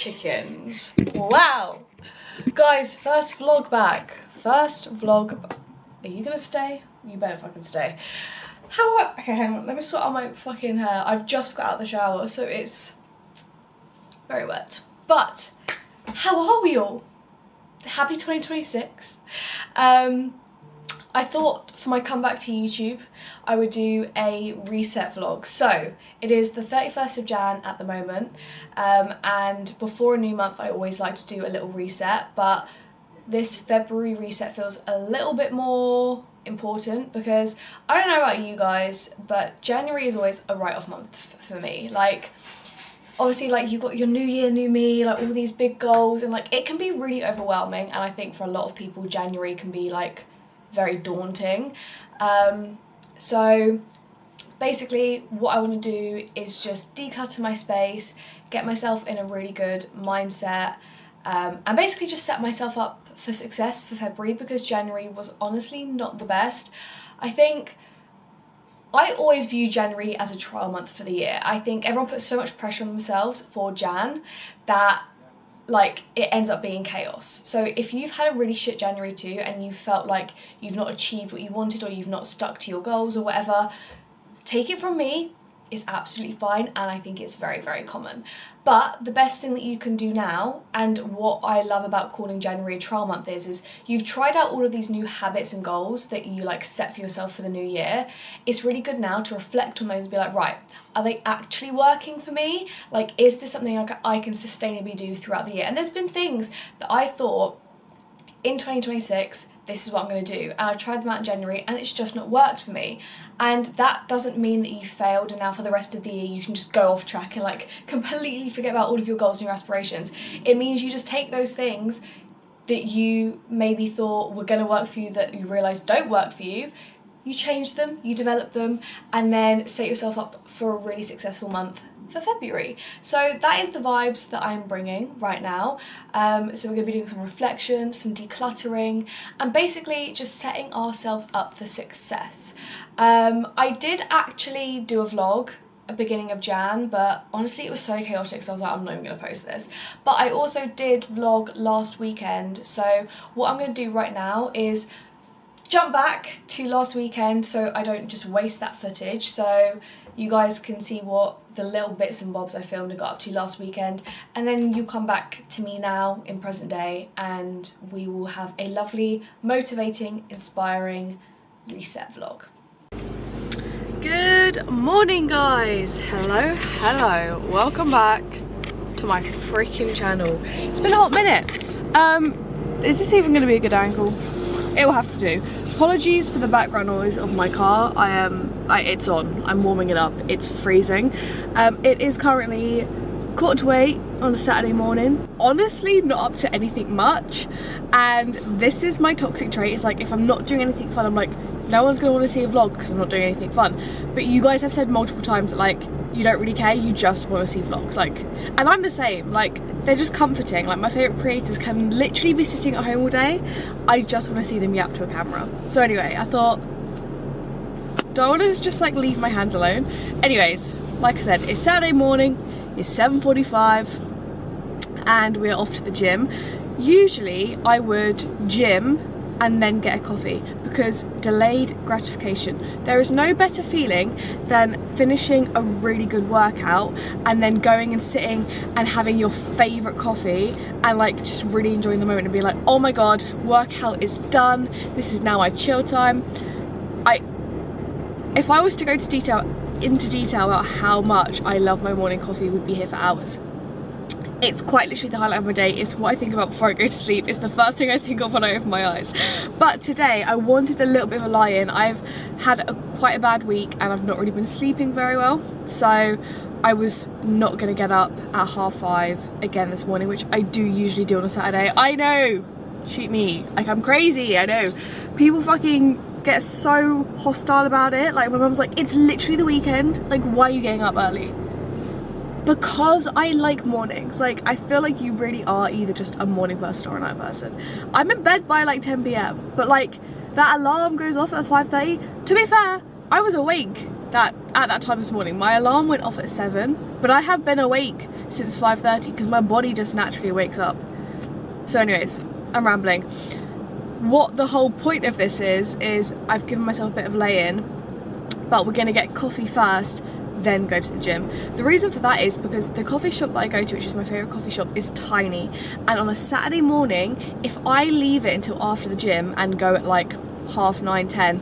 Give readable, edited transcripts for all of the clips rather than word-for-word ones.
chickens. Wow. Guys, first vlog back. First vlog. Are you gonna stay? You better fucking stay. Okay, hang on. Let me sort out my fucking hair. I've just got out of the shower, so it's very wet. But how are we all? Happy 2026. I thought for my comeback to YouTube, I would do a reset vlog. So it is the 31st of Jan at the moment, and before a new month, I always like to do a little reset, but this February reset feels a little bit more important because I don't know about you guys, but January is always a write-off month for me. Like, obviously, like, you've got your new year, new me, like all these big goals, and like it can be really overwhelming, and I think for a lot of people January can be like very daunting. So basically what I want to do is just declutter my space, get myself in a really good mindset, and basically just set myself up for success for February, because January was honestly not the best. I think I always view January as a trial month for the year. I think everyone puts so much pressure on themselves for Jan that like it ends up being chaos. So if you've had a really shit January too, and you felt like you've not achieved what you wanted, or you've not stuck to your goals or whatever, take it from me, it's absolutely fine, and I think it's very, very common. But the best thing that you can do now, and what I love about calling January a trial month is you've tried out all of these new habits and goals that you like set for yourself for the new year. It's really good now to reflect on those and be like, right, are they actually working for me? Like, is this something I can sustainably do throughout the year? And there's been things that I thought in 2026, this is what I'm going to do, and I tried them out in January and it's just not worked for me. And that doesn't mean that you failed and now for the rest of the year you can just go off track and like completely forget about all of your goals and your aspirations. It means you just take those things that you maybe thought were going to work for you that you realise don't work for you, you change them, you develop them, and then set yourself up for a really successful month for February. So that is the vibes that I'm bringing right now. So we're going to be doing some reflection, some decluttering, and basically just setting ourselves up for success. I did actually do a vlog at the beginning of Jan, but honestly it was so chaotic, so I was like, I'm not even going to post this. But I also did vlog last weekend, so what I'm going to do right now is jump back to last weekend so I don't just waste that footage, so you guys can see what the little bits and bobs I filmed and got up to last weekend, and then you come back to me now in present day and we will have a lovely, motivating, inspiring reset vlog. Good morning guys, hello, welcome back to my freaking channel. It's been a hot minute. Is this even going to be a good angle? It will have to do. Apologies for the background noise of my car. It's on. I'm warming it up. It's freezing. It is currently 7:45 on a Saturday morning. Honestly, not up to anything much. And this is my toxic trait. It's like if I'm not doing anything fun, I'm like, no one's gonna want to see a vlog because I'm not doing anything fun. But you guys have said multiple times that like you don't really care, you just want to see vlogs. Like, and I'm the same. Like, they're just comforting. Like, my favourite creators can literally be sitting at home all day. I just want to see them yap to a camera. So anyway, I thought, don't want to just like leave my hands alone. Anyways, like I said, it's Saturday morning, it's 7:45, and we're off to the gym. Usually I would gym and then get a coffee, because delayed gratification. There is no better feeling than finishing a really good workout and then going and sitting and having your favourite coffee and like just really enjoying the moment and being like, oh my god, workout is done, this is now my chill time. If I was to go into detail about how much I love my morning coffee, we'd be here for hours. It's quite literally the highlight of my day. It's what I think about before I go to sleep. It's the first thing I think of when I open my eyes. But today I wanted a little bit of a lie-in. I've had quite a bad week and I've not really been sleeping very well. So I was not going to get up at 5:30 again this morning, which I do usually do on a Saturday. I know, shoot me, like I'm crazy, I know. People fucking get so hostile about it. Like my mum's like, it's literally the weekend, like why are you getting up early? Because I like mornings. Like, I feel like you really are either just a morning person or a night person. I'm in bed by like 10 p.m, but like that alarm goes off at 5:30. To be fair, I was awake that at that time this morning, my alarm went off at 7, but I have been awake since 5:30 because my body just naturally wakes up. So anyways, I'm rambling. What the whole point of this is I've given myself a bit of lay-in, but we're gonna get coffee first, then go to the gym. The reason for that is because the coffee shop that I go to, which is my favourite coffee shop, is tiny, and on a Saturday morning, if I leave it until after the gym and go at like 9:30, 10,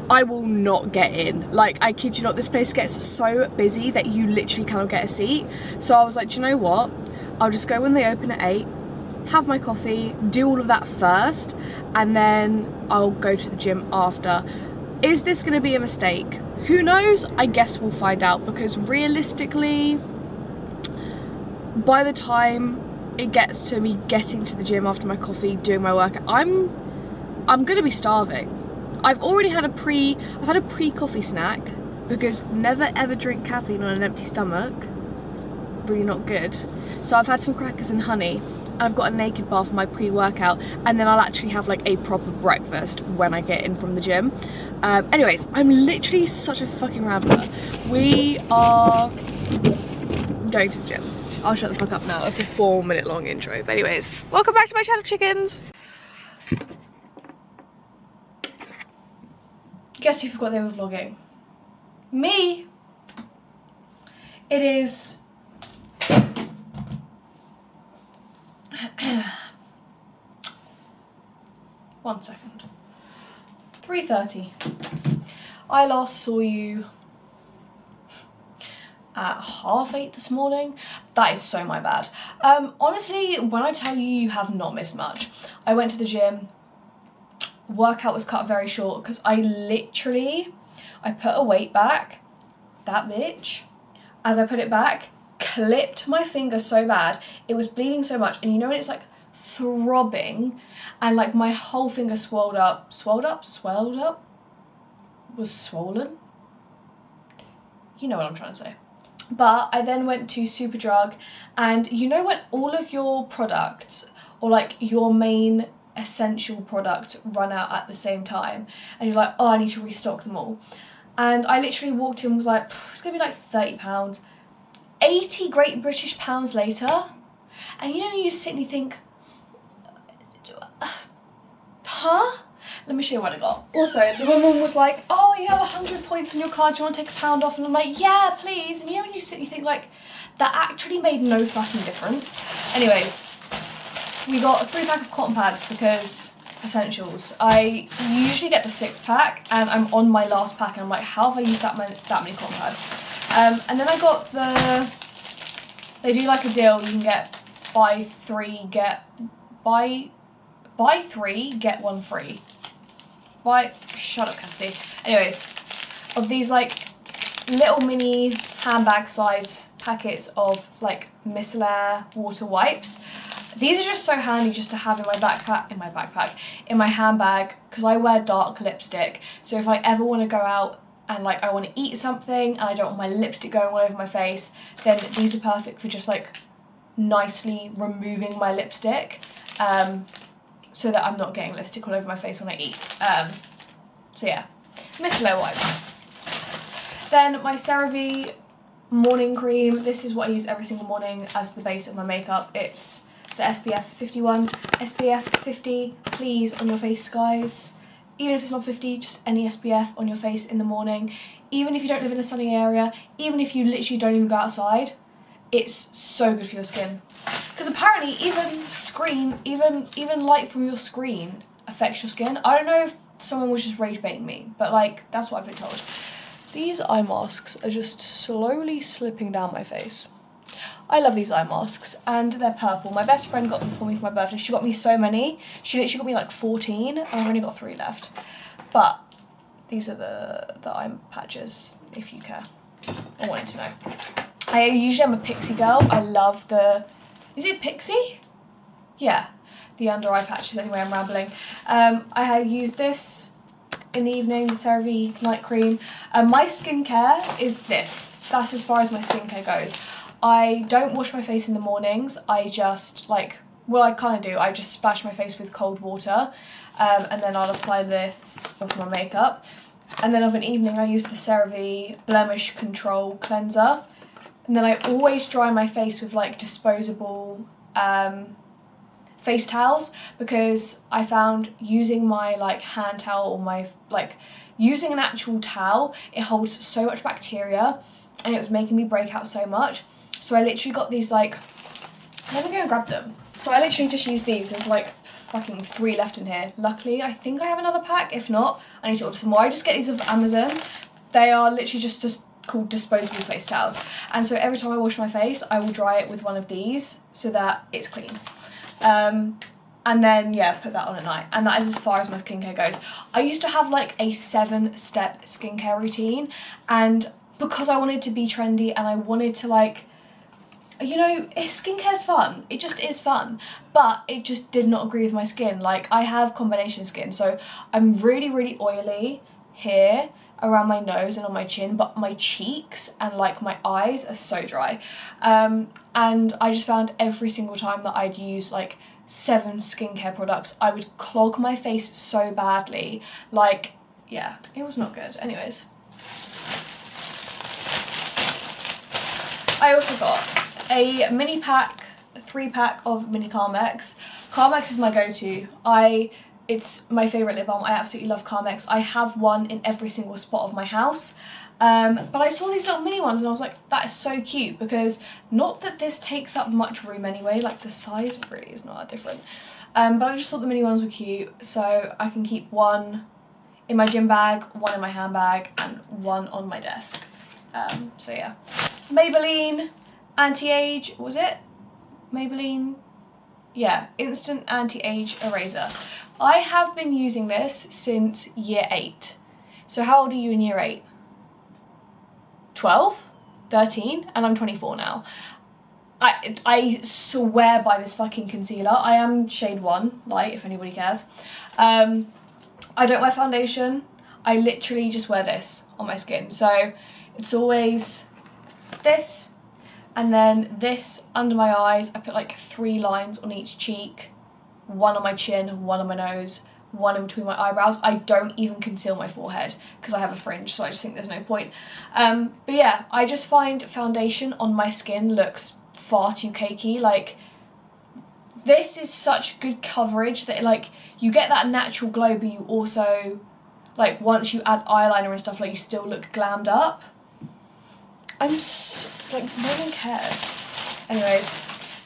I will not get in. Like, I kid you not, this place gets so busy that you literally cannot get a seat. So I was like, do you know what, I'll just go when they open at 8, have my coffee, do all of that first, and then I'll go to the gym after. Is this going to be a mistake? Who knows? I guess we'll find out, because realistically, by the time it gets to me getting to the gym after my coffee, doing my workout, I'm going to be starving. I've had a pre-coffee snack, because never ever drink caffeine on an empty stomach. It's really not good. So I've had some crackers and honey, and I've got a naked bar for my pre-workout, and then I'll actually have like a proper breakfast when I get in from the gym. Anyways, I'm literally such a fucking rambler. We are going to the gym. I'll shut the fuck up now. That's a 4-minute long intro. But anyways, welcome back to my channel, chickens. Guess who forgot they were vlogging? Me! It is... One second. 3:30. I last saw you at 8:30 this morning. That is so my bad. Honestly, when I tell you, you have not missed much. I went to the gym. Workout was cut very short because I put a weight back, that bitch, as I put it back, clipped my finger so bad, it was bleeding so much, and you know when it's like throbbing, and like my whole finger swelled up, was swollen, you know what I'm trying to say. But I then went to Superdrug, and you know when all of your products, or like your main essential product, run out at the same time, and you're like, oh, I need to restock them all. And I literally walked in and was like, it's gonna be like £30. 80 Great British pounds later, and you know, you just sit and you think, huh? Let me show you what I got. Also, the woman was like, oh, you have 100 points on your card, do you want to take £1 off? And I'm like, yeah, please. And you know when you sit and you think, like, that actually made no fucking difference. Anyways, we got a 3-pack of cotton pads because essentials. I usually get the 6-pack, and I'm on my last pack, and I'm like, how have I used that many cotton pads? And then I got they do like a deal, you can get buy 3 get one free. Shut up, Cassidy. Anyways, of these like little mini handbag size packets of like micellar water wipes. These are just so handy just to have in my handbag, because I wear dark lipstick. So if I ever want to go out and like I want to eat something and I don't want my lipstick going all over my face, then these are perfect for just like nicely removing my lipstick, so that I'm not getting lipstick all over my face when I eat. So yeah, micellar wipes. Then my CeraVe morning cream. This is what I use every single morning as the base of my makeup. It's the SPF 51, SPF 50, please, on your face, guys. Even if it's not 50, just any SPF on your face in the morning. Even if you don't live in a sunny area, even if you literally don't even go outside, it's so good for your skin. Because apparently even light from your screen affects your skin. I don't know if someone was just rage baiting me, but like, that's what I've been told. These eye masks are just slowly slipping down my face. I love these eye masks, and they're purple. My best friend got them for me for my birthday. She got me so many. She literally got me like 14, and I've only got 3 left. But these are the eye patches, if you care or wanted to know. I usually am a Pixie girl. I love is it Pixie? Yeah, the under eye patches. Anyway, I'm rambling. I had used this in the evening, the CeraVe night cream. My skincare is this. That's as far as my skincare goes. I don't wash my face in the mornings. I just I kind of do. I just splash my face with cold water, and then I'll apply this before my makeup. And then of an evening I use the CeraVe Blemish Control Cleanser. And then I always dry my face with like disposable face towels, because I found using my like hand towel or my like using an actual towel, it holds so much bacteria and it was making me break out so much. So I literally got these like, let me go and grab them. So I literally just use these. There's like fucking 3 left in here. Luckily, I think I have another pack. If not, I need to order some more. I just get these off Amazon. They are literally just called disposable face towels. And so every time I wash my face, I will dry it with one of these so that it's clean. And then, yeah, put that on at night. And that is as far as my skincare goes. I used to have like a 7-step skincare routine. And because I wanted to be trendy and I wanted to like, you know, skincare's fun. It just is fun. But it just did not agree with my skin. Like, I have combination skin. So I'm really, really oily here around my nose and on my chin. But my cheeks and like my eyes are so dry. And I just found every single time that I'd use like 7 skincare products, I would clog my face so badly. Like, yeah, it was not good. Anyways. I also got a mini pack, a 3-pack of mini Carmex. Carmex is my go-to. It's my favourite lip balm. I absolutely love Carmex. I have one in every single spot of my house. But I saw these little mini ones and I was like, that is so cute, because not that this takes up much room anyway, like the size really is not that different. But I just thought the mini ones were cute, so I can keep one in my gym bag, one in my handbag, and one on my desk. So yeah. Maybelline Anti-Age, was it? Maybelline? Yeah, Instant Anti-Age Eraser. I have been using this since year 8. So how old are you in year 8? 12, 13, and I'm 24 now. I swear by this fucking concealer. I am shade 1 light, if anybody cares. I don't wear foundation. I literally just wear this on my skin. So it's always this, and then this under my eyes. I put like 3 lines on each cheek, 1 on my chin, 1 on my nose, 1 in between my eyebrows. I don't even conceal my forehead because I have a fringe, so I just think there's no point. But yeah, I just find foundation on my skin looks far too cakey. Like, this is such good coverage that like you get that natural glow, but you also, like, once you add eyeliner and stuff, like, you still look glammed up. Like, no one cares. Anyways,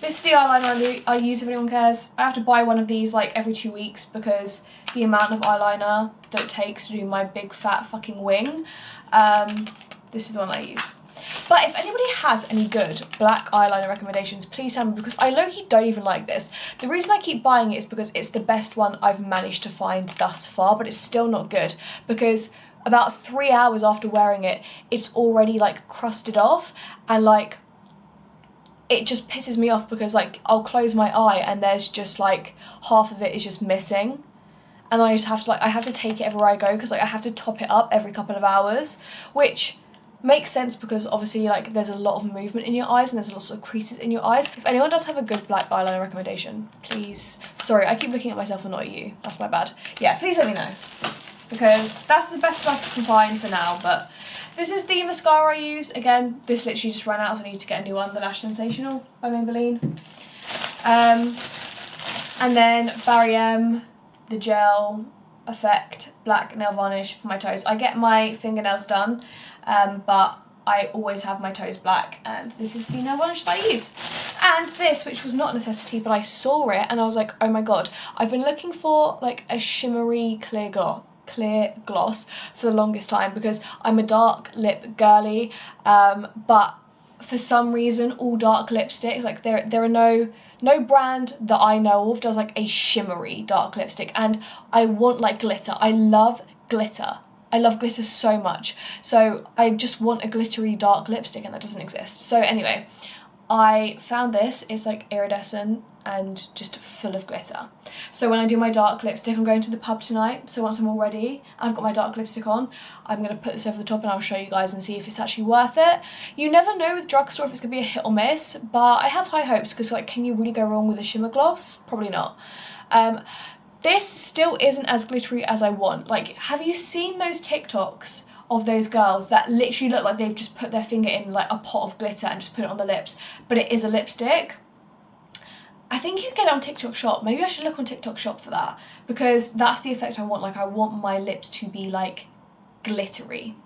this is the eyeliner I use if anyone cares. I have to buy one of these like every 2 weeks because the amount of eyeliner that it takes to do my big fat fucking wing. This is the one I use. But if anybody has any good black eyeliner recommendations, please tell me, because I low-key don't even like this. The reason I keep buying it is because it's the best one I've managed to find thus far, but it's still not good because about 3 hours after wearing it, it's already like crusted off, and like it just pisses me off because like I'll close my eye and there's just like half of it is just missing, and I just have to like, I have to take it everywhere I go because like I have to top it up every couple of hours, which makes sense because obviously like there's a lot of movement in your eyes and there's lots of creases in your eyes. If anyone does have a good black eyeliner recommendation, please, sorry, I keep looking at myself and not at you, that's my bad. Yeah, please let me know, because that's the best stuff I can find for now. But this is the mascara I use. Again, this literally just ran out, so I need to get a new one, the Lash Sensational by Maybelline. And then Barry M, the Gel Effect Black Nail Varnish for my toes. I get my fingernails done, but I always have my toes black, and this is the nail varnish that I use. And this, which was not a necessity, but I saw it and I was like, oh my god, I've been looking for like a shimmery clear gloss for the longest time because I'm a dark lip girly, but for some reason all dark lipsticks, like there are no brand that I know of does like a shimmery dark lipstick, and I want like glitter. I love glitter. I love glitter so much. So I just want a glittery dark lipstick, and that doesn't exist. So anyway, I found this. It's like iridescent and just full of glitter. So when I do my dark lipstick, I'm going to the pub tonight. So once I'm all ready, I've got my dark lipstick on, I'm going to put this over the top and I'll show you guys and see if it's actually worth it. You never know with drugstore if it's going to be a hit or miss, but I have high hopes because like, can you really go wrong with a shimmer gloss? Probably not. this still isn't as glittery as I want. Like, have you seen those TikToks of those girls that literally look like they've just put their finger in like a pot of glitter and just put it on the lips, but it is a lipstick? I think you can get it on TikTok Shop. Maybe I should look on TikTok Shop for that, because that's the effect I want. Like, I want my lips to be like glittery.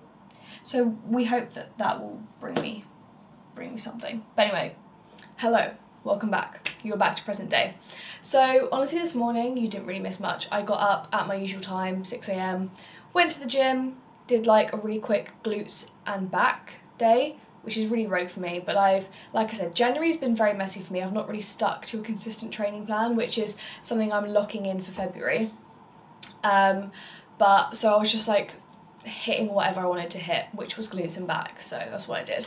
So we hope that that will bring me something. But anyway, hello, welcome back. You're back to present day. So honestly, this morning you didn't really miss much. I got up at my usual time, 6 a.m, went to the gym, did like a really quick glutes and back day, which is really rogue for me, but like I said, January's been very messy for me. I've not really stuck to a consistent training plan, which is something I'm locking in for February. But so I was just like hitting whatever I wanted to hit, which was glutes and back, so that's what I did.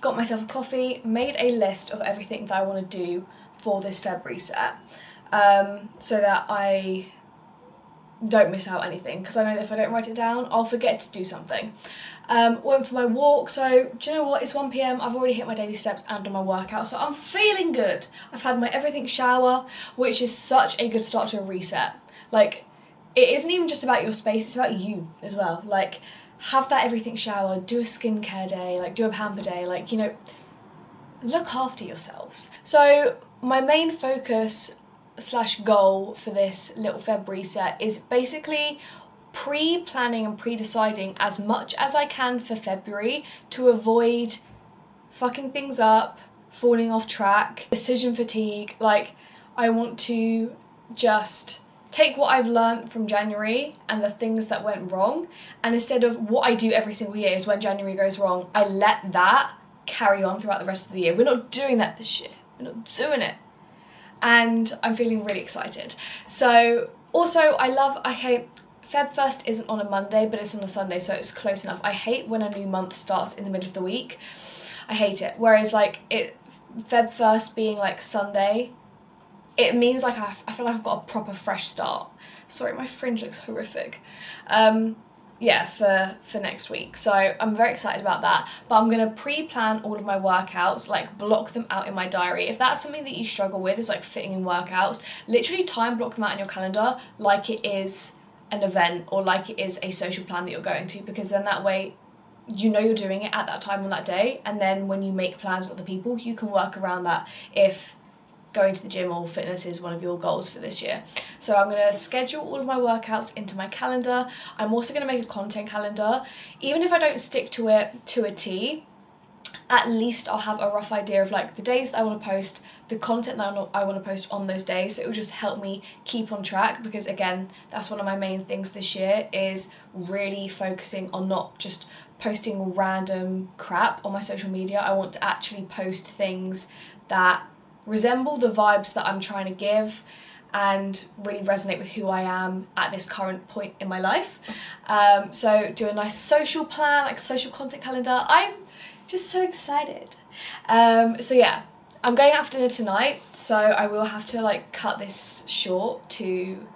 Got myself a coffee, made a list of everything that I want to do for this February set, so that I don't miss out anything, because I know that if I don't write it down, I'll forget to do something. Went for my walk, so do you know what, it's 1 p.m, I've already hit my daily steps and done my workout, so I'm feeling good. I've had my everything shower, which is such a good start to a reset. Like, it isn't even just about your space, it's about you as well. Like, have that everything shower, do a skincare day, like do a pamper day, like, you know, look after yourselves. So my main focus / goal for this little Feb reset is basically pre-planning and pre-deciding as much as I can for February to avoid fucking things up, falling off track, decision fatigue. Like, I want to just take what I've learned from January and the things that went wrong, and instead of what I do every single year is when January goes wrong, I let that carry on throughout the rest of the year. We're not doing that this year. We're not doing it. And I'm feeling really excited. So also I hate, Feb 1st isn't on a Monday, but it's on a Sunday, so it's close enough. I hate when a new month starts in the middle of the week. I hate it. Whereas like Feb 1st being like Sunday, it means like I feel like I've got a proper fresh start. Sorry, my fringe looks horrific. Yeah, for next week. So I'm very excited about that. But I'm going to pre-plan all of my workouts, like block them out in my diary. If that's something that you struggle with, is like fitting in workouts, literally time block them out in your calendar like it is an event or like it is a social plan that you're going to, because then that way you know you're doing it at that time on that day, and then when you make plans with other people, you can work around that if going to the gym or fitness is one of your goals for this year. So I'm going to schedule all of my workouts into my calendar. I'm also going to make a content calendar. Even if I don't stick to it to a T, at least I'll have a rough idea of like the days that I want to post, the content that I want to post on those days. So it will just help me keep on track, because again, that's one of my main things this year, is really focusing on not just posting random crap on my social media. I want to actually post things that resemble the vibes that I'm trying to give and really resonate with who I am at this current point in my life. So do a nice social plan, like social content calendar. I'm just so excited. So yeah, I'm going out for dinner tonight, so I will have to like cut this short to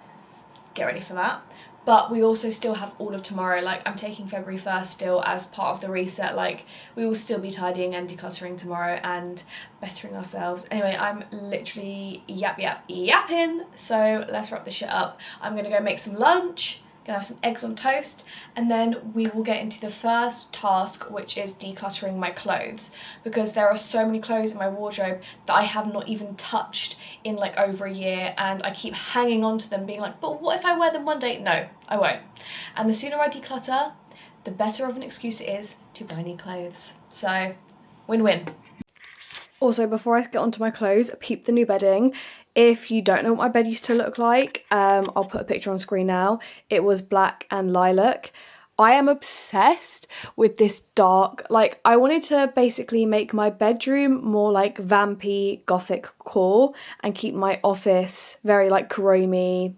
get ready for that. But we also still have all of tomorrow. Like, I'm taking February 1st still as part of the reset. Like, we will still be tidying and decluttering tomorrow and bettering ourselves. Anyway, I'm literally yapping. So let's wrap this shit up. I'm gonna go make some lunch, gonna have some eggs on toast, and then we will get into the first task, which is decluttering my clothes, because there are so many clothes in my wardrobe that I have not even touched in like over a year, and I keep hanging on to them being like, but what if I wear them one day? No, I won't. And the sooner I declutter, the better of an excuse it is to buy new clothes. So win-win. Also, before I get onto my clothes, peep the new bedding. If you don't know what my bed used to look like, I'll put a picture on screen now. It was black and lilac. I am obsessed with this dark, like, I wanted to basically make my bedroom more like vampy gothic core and keep my office very like chromey,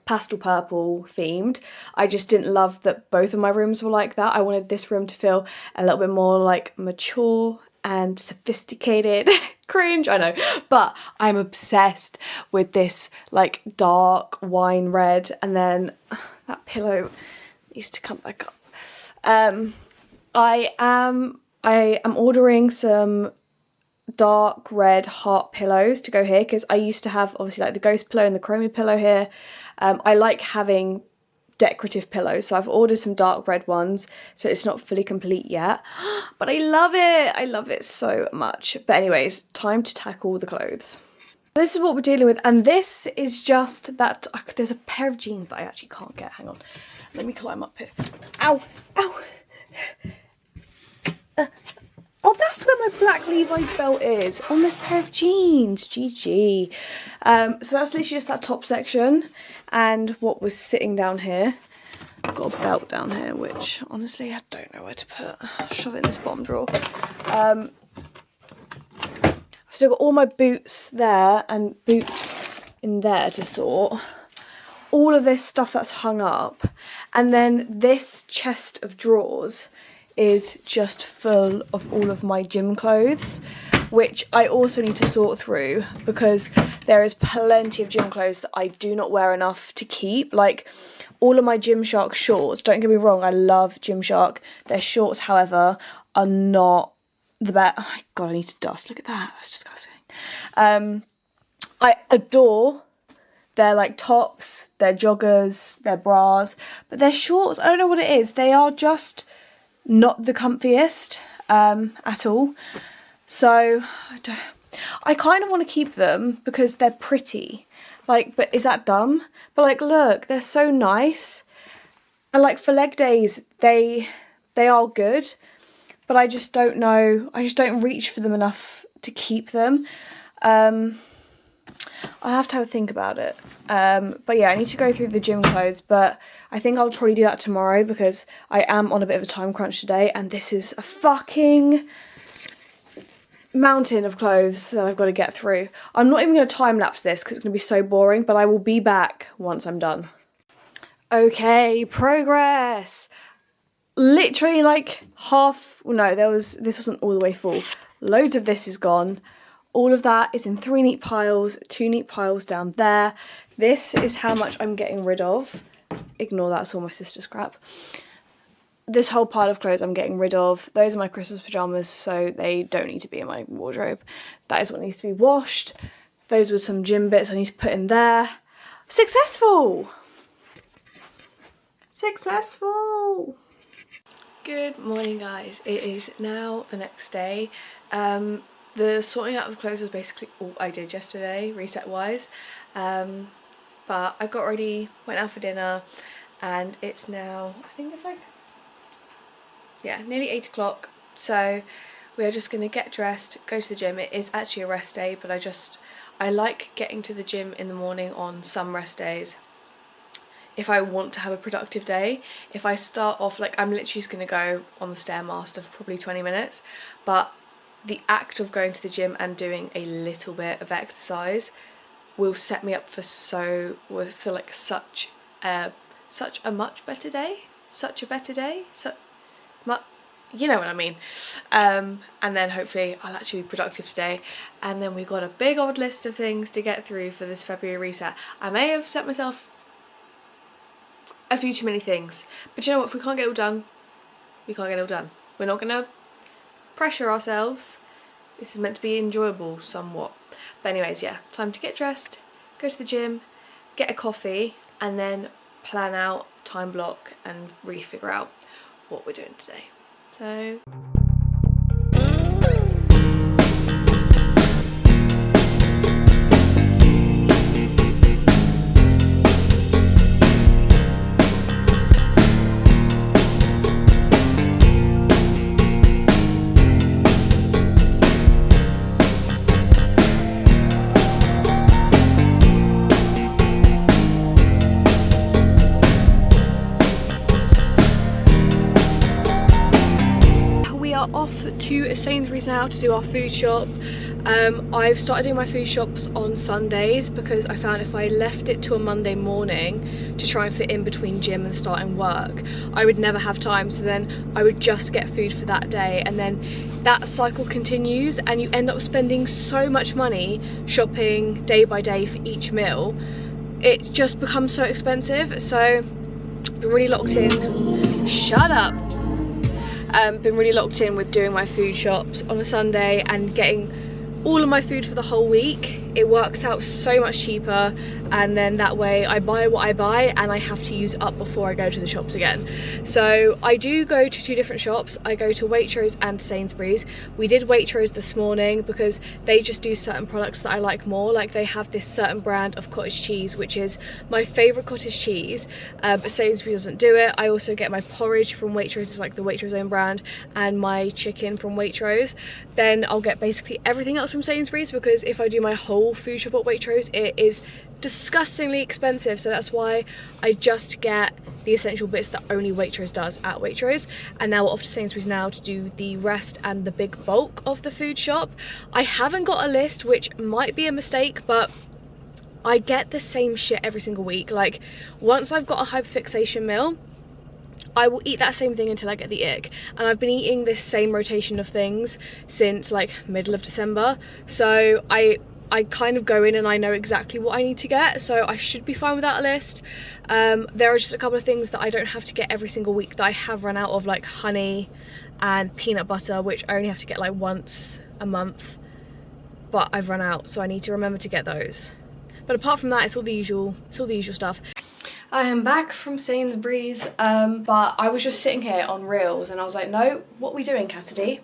pastel purple themed. I just didn't love that both of my rooms were like that. I wanted this room to feel a little bit more like mature and sophisticated. Cringe, I know, but I'm obsessed with this like dark wine red, and then that pillow needs to come back up. I am ordering some dark red heart pillows to go here, because I used to have obviously like the ghost pillow and the chromie pillow here. I like having decorative pillows, so I've ordered some dark red ones, so it's not fully complete yet, but I love it so much. But anyways, time to tackle the clothes. This is what we're dealing with, and this is just that there's a pair of jeans that I actually can't get. Hang on, let me climb up here. Ow. Oh, that's where my black Levi's belt is, on this pair of jeans. GG. So that's literally just that top section and what was sitting down here. I've got a belt down here, which honestly I don't know where to put. I'll shove it in this bottom drawer. I've still got all my boots there and boots in there to sort. All of this stuff that's hung up. And then this chest of drawers is just full of all of my gym clothes, which I also need to sort through, because there is plenty of gym clothes that I do not wear enough to keep. Like all of my Gymshark shorts, don't get me wrong, I love Gymshark. Their shorts, however, are not the best. Oh my god, I need to dust. Look at that, that's disgusting. I adore their like tops, their joggers, their bras, but their shorts, I don't know what it is. They are just not the comfiest at all. So I kind of want to keep them because they're pretty. Like, but is that dumb? But like, look, they're so nice. And like for leg days, they are good, but I just don't know. I just don't reach for them enough to keep them. I'll have to have a think about it. But yeah, I need to go through the gym clothes, but I think I'll probably do that tomorrow because I am on a bit of a time crunch today, and this is a fucking mountain of clothes that I've got to get through. I'm not even going to time lapse this because it's going to be so boring, but I will be back once I'm done. Okay, progress. Literally like half, no, this wasn't all the way full. Loads of this is gone. All of that is in 3 neat piles, 2 neat piles down there. This is how much I'm getting rid of. Ignore that, it's all my sister's crap. This whole pile of clothes I'm getting rid of. Those are my Christmas pyjamas, so they don't need to be in my wardrobe. That is what needs to be washed. Those were some gym bits I need to put in there. Successful! Successful! Good morning, guys. It is now the next day. The sorting out of the clothes was basically all I did yesterday, reset-wise. But I got ready, went out for dinner, and it's now, I think it's like, yeah, nearly 8 o'clock. So we are just going to get dressed, go to the gym. It is actually a rest day, but I like getting to the gym in the morning on some rest days if I want to have a productive day. If I start off, like, I'm literally just going to go on the Stairmaster for probably 20 minutes, but the act of going to the gym and doing a little bit of exercise will set me up for like such a much better day. You know what I mean. And then hopefully I'll actually be productive today. And then we've got a big old list of things to get through for this February reset. I may have set myself a few too many things, but you know what, if we can't get it all done, we can't get it all done. We're not gonna pressure ourselves. This is meant to be enjoyable somewhat. But anyways, yeah, time to get dressed, go to the gym, get a coffee, and then plan out, time block, and really figure out what we're doing today. So off to Sainsbury's now to do our food shop. I've started doing my food shops on Sundays because I found if I left it to a Monday morning to try and fit in between gym and starting work, I would never have time, so then I would just get food for that day, and then that cycle continues and you end up spending so much money shopping day by day for each meal. It just becomes so expensive, so been really locked in. Shut up! Been really locked in with doing my food shops on a Sunday and getting all of my food for the whole week. It works out so much cheaper, and then that way I buy what I buy and I have to use up before I go to the shops again. So I do go to 2 different shops. I go to Waitrose and Sainsbury's. We did Waitrose this morning because they just do certain products that I like more. Like they have this certain brand of cottage cheese, which is my favourite cottage cheese, but Sainsbury's doesn't do it. I also get my porridge from Waitrose, it's like the Waitrose own brand, and my chicken from Waitrose. Then I'll get basically everything else from Sainsbury's, because if I do my whole food shop at Waitrose, it is disgustingly expensive. So that's why I just get the essential bits that only Waitrose does at Waitrose, and now we're off to Sainsbury's now to do the rest and the big bulk of the food shop. I haven't got a list, which might be a mistake, but I get the same shit every single week. Like once I've got a hyperfixation meal, I will eat that same thing until I get the ick, and I've been eating this same rotation of things since like middle of December, so I kind of go in and I know exactly what I need to get, so I should be fine without a list. There are just a couple of things that I don't have to get every single week that I have run out of, like honey and peanut butter, which I only have to get like once a month, but I've run out, so I need to remember to get those. But apart from that, it's all the usual stuff. I am back from Sainsbury's, but I was just sitting here on Reels and I was like, no, what are we doing, Cassidy?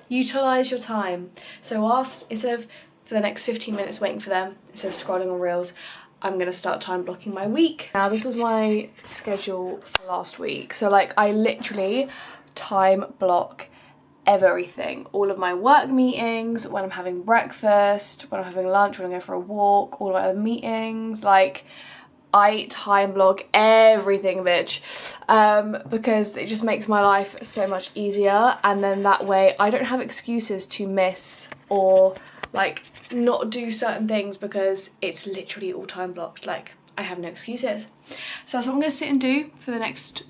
Utilise your time. So instead of for the next 15 minutes waiting for them, instead of scrolling on Reels, I'm going to start time blocking my week. Now this was my schedule for last week. So like I literally time block everything, all of my work meetings, when I'm having breakfast, when I'm having lunch, when I go for a walk, all of my other meetings, like I time block everything, bitch, because it just makes my life so much easier, and then that way I don't have excuses to miss or like not do certain things, because it's literally all time blocked. Like I have no excuses. So that's what I'm going to sit and do for the next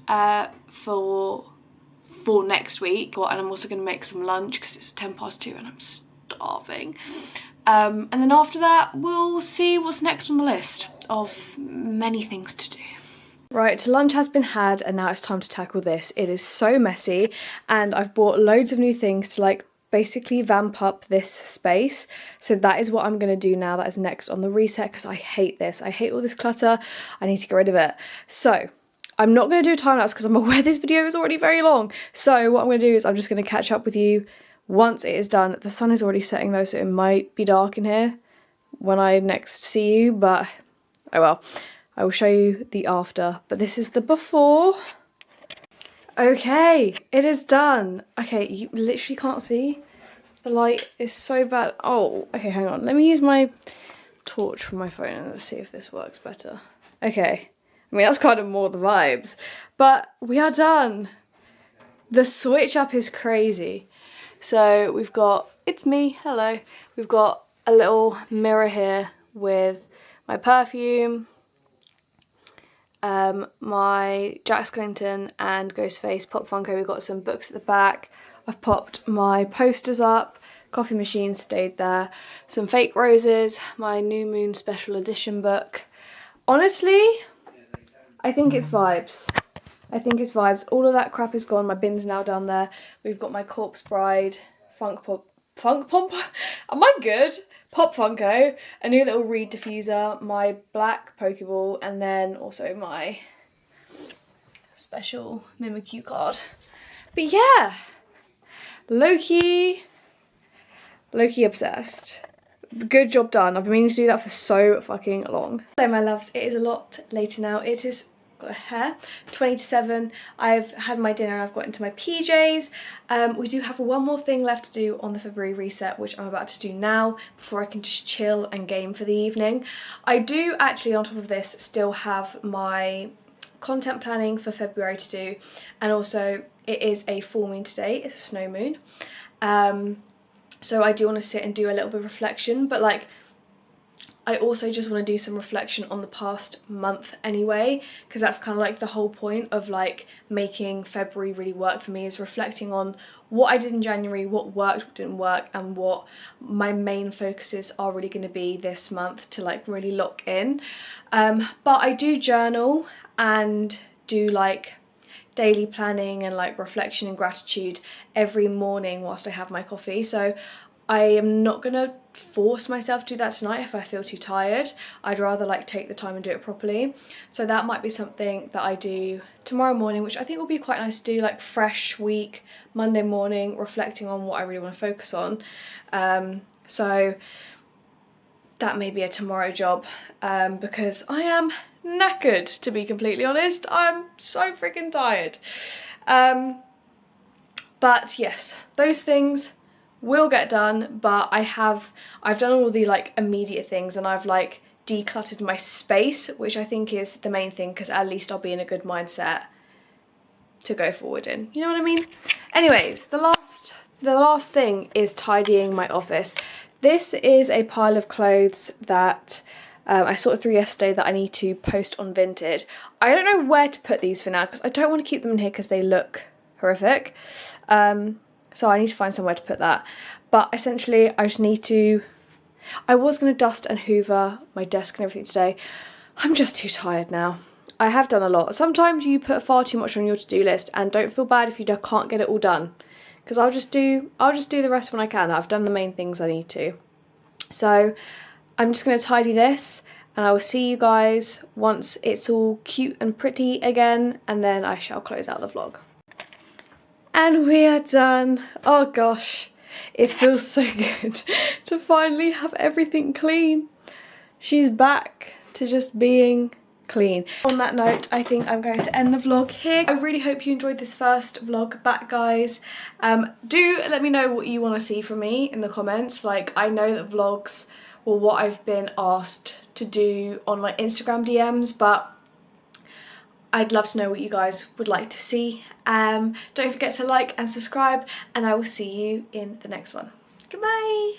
for next week, and I'm also going to make some lunch because it's 2:10 and I'm starving. And then after that we'll see what's next on the list of many things to do. Right, so lunch has been had and now it's time to tackle this. It is so messy and I've bought loads of new things to like basically vamp up this space. So that is what I'm going to do now. That is next on the reset, because I hate this. I hate all this clutter. I need to get rid of it. So I'm not going to do a time lapse because I'm aware this video is already very long. So what I'm going to do is I'm just going to catch up with you once it is done. The sun is already setting though, so it might be dark in here when I next see you, but oh well. I will show you the after, but this is the before. Okay, it is done. Okay, you literally can't see. The light is so bad. Oh, okay, hang on. Let me use my torch from my phone and see if this works better. Okay, I mean, that's kind of more the vibes, but we are done. The switch up is crazy. So we've got, it's me, hello. We've got a little mirror here with my perfume, my Jack Skellington and Ghostface Pop Funko. We've got some books at the back. I've popped my posters up, coffee machine stayed there, some fake roses, my New Moon special edition book. Honestly, I think it's vibes. I think it's vibes. All of that crap is gone. My bin's now down there. We've got my Corpse Bride, Funk Pop, am I good? Pop Funko, a new little reed diffuser, my black Pokeball, and then also my special Mimikyu card. But yeah, low-key obsessed. Good job done. I've been meaning to do that for so fucking long. Hello my loves, it is a lot later now. It is, got a hair, 20 to 7. I've had my dinner and I've got into my PJs. We do have one more thing left to do on the February reset, which I'm about to do now before I can just chill and game for the evening. I do actually, on top of this, still have my content planning for February to do, and also it is a full moon today, it's a snow moon. So I do want to sit and do a little bit of reflection, but like I also just want to do some reflection on the past month anyway, because that's kind of like the whole point of like making February really work for me, is reflecting on what I did in January, what worked, what didn't work, and what my main focuses are really going to be this month to like really lock in. But I do journal and do like daily planning and like reflection and gratitude every morning whilst I have my coffee. So I am not gonna force myself to do that tonight if I feel too tired. I'd rather like take the time and do it properly. So that might be something that I do tomorrow morning, which I think will be quite nice to do, like fresh week, Monday morning, reflecting on what I really want to focus on. So that may be a tomorrow job, because I am knackered, to be completely honest. I'm so freaking tired. But yes, those things will get done, but I've done all the like immediate things, and I've like decluttered my space, which I think is the main thing, because at least I'll be in a good mindset to go forward in, you know what I mean? Anyways, the last thing is tidying my office. This is a pile of clothes that I sorted through yesterday that I need to post on Vinted. I don't know where to put these for now, because I don't want to keep them in here because they look horrific. So I need to find somewhere to put that. But essentially I just need to, I was going to dust and hoover my desk and everything today. I'm just too tired now. I have done a lot. Sometimes you put far too much on your to-do list, and don't feel bad if you can't get it all done, because I'll just do the rest when I can. I've done the main things I need to. So I'm just going to tidy this, and I will see you guys once it's all cute and pretty again, and then I shall close out the vlog. And we are done. Oh gosh, it feels so good to finally have everything clean. She's back to just being clean. On that note, I think I'm going to end the vlog here. I really hope you enjoyed this first vlog back, guys. Do let me know what you want to see from me in the comments. Like, I know that vlogs were what I've been asked to do on like Instagram DMs, but I'd love to know what you guys would like to see. Don't forget to like and subscribe, and I will see you in the next one. Goodbye!